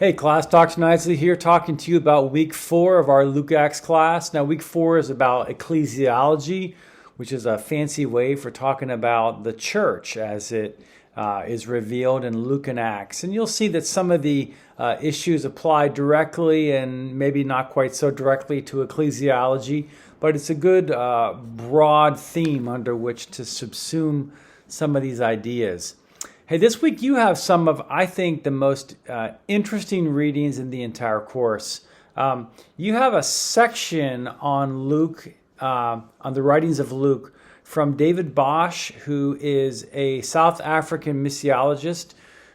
Hey class, Dr. Knisley here talking to you about week 4 of our Luke Acts class. Now week 4 is about ecclesiology, which is a fancy way for talking about the church as it is revealed in Luke and Acts. And you'll see that some of the issues apply directly and maybe not quite so directly to ecclesiology, but it's a good broad theme under which to subsume some of these ideas. Hey, this week you have some of, I think, the most interesting readings in the entire course. You have a section on Luke, on the writings of Luke, from David Bosch, who is a South African missiologist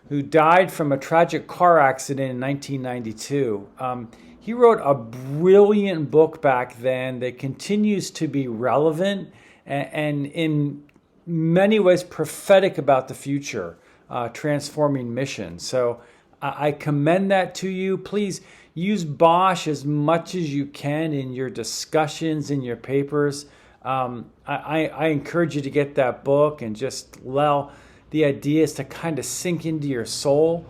who died from a tragic car accident in 1992. He wrote a brilliant book back then that continues to be relevant and in many ways prophetic about the future, transforming mission. So I commend that to you. Please use Bosch as much as you can in your discussions, in your papers. I encourage you to get that book and just allow the ideas to kind of sink into your soul.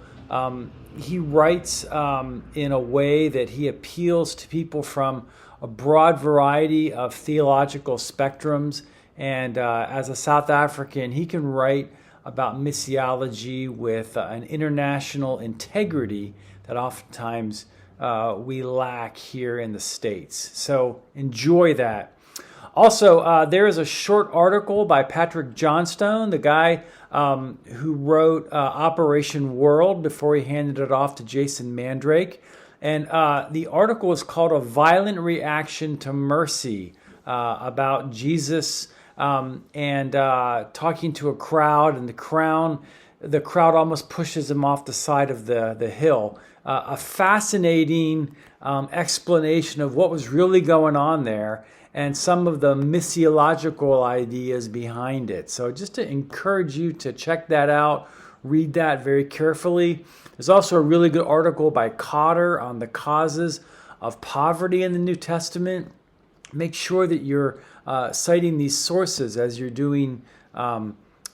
He writes in a way that he appeals to people from a broad variety of theological spectrums. And as a South African, he can write about missiology with an international integrity that oftentimes we lack here in the States. So enjoy that. Also, there is a short article by Patrick Johnstone, the guy who wrote Operation World before he handed it off to Jason Mandrake. And the article is called A Violent Reaction to Mercy, about Jesus and talking to a crowd, and the crowd almost pushes him off the side of the hill. A fascinating explanation of what was really going on there and some of the missiological ideas behind it. So just to encourage you to check that out, read that very carefully. There's also a really good article by Cotter on the causes of poverty in the New Testament. Make sure that you're citing these sources as you're doing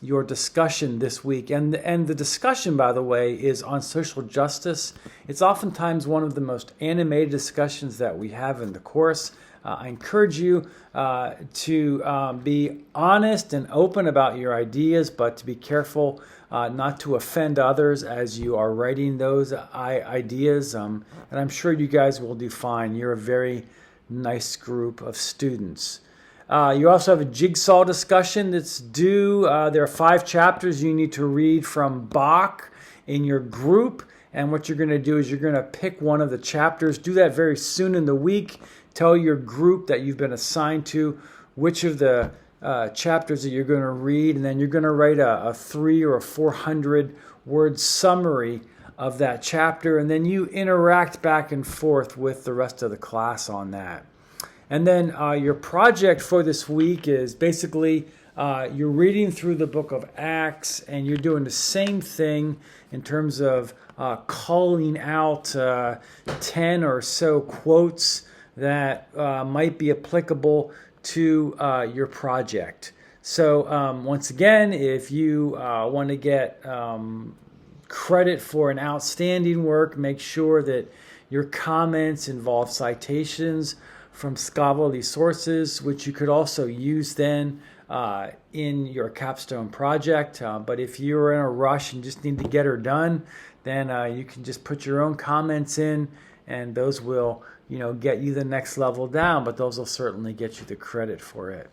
your discussion this week. And the discussion, by the way, is on social justice. It's oftentimes one of the most animated discussions that we have in the course. I encourage you to be honest and open about your ideas, but to be careful not to offend others as you are writing those ideas. And I'm sure you guys will do fine. You're a very nice group of students. You also have a jigsaw discussion that's due. There are 5 chapters you need to read from Bach in your group. And what you're going to do is you're going to pick one of the chapters. Do that very soon in the week. Tell your group that you've been assigned to which of the chapters that you're going to read. And then you're going to write a 300 or 400 word summary of that chapter. And then you interact back and forth with the rest of the class on that. And then your project for this week is basically you're reading through the book of Acts and you're doing the same thing in terms of calling out 10 or so quotes that might be applicable to your project. So once again, if you want to get credit for an outstanding work, make sure that your comments involve citations from scholarly sources, which you could also use then in your capstone project. But if you're in a rush and just need to get her done, then you can just put your own comments in, and those will, get you the next level down, but those will certainly get you the credit for it.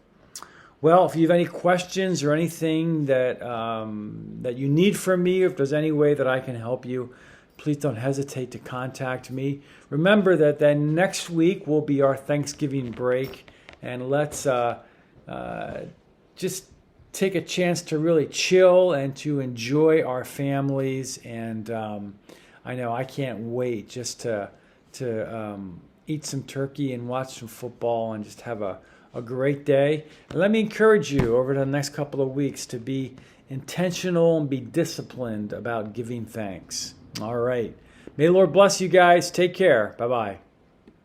Well, if you have any questions or anything that that you need from me, if there's any way that I can help you, please don't hesitate to contact me. Remember that then next week will be our Thanksgiving break, and let's just take a chance to really chill and to enjoy our families. And I know I can't wait just to eat some turkey and watch some football and just have a great day. And let me encourage you over the next couple of weeks to be intentional and be disciplined about giving thanks. All right. May the Lord bless you guys. Take care. Bye-bye.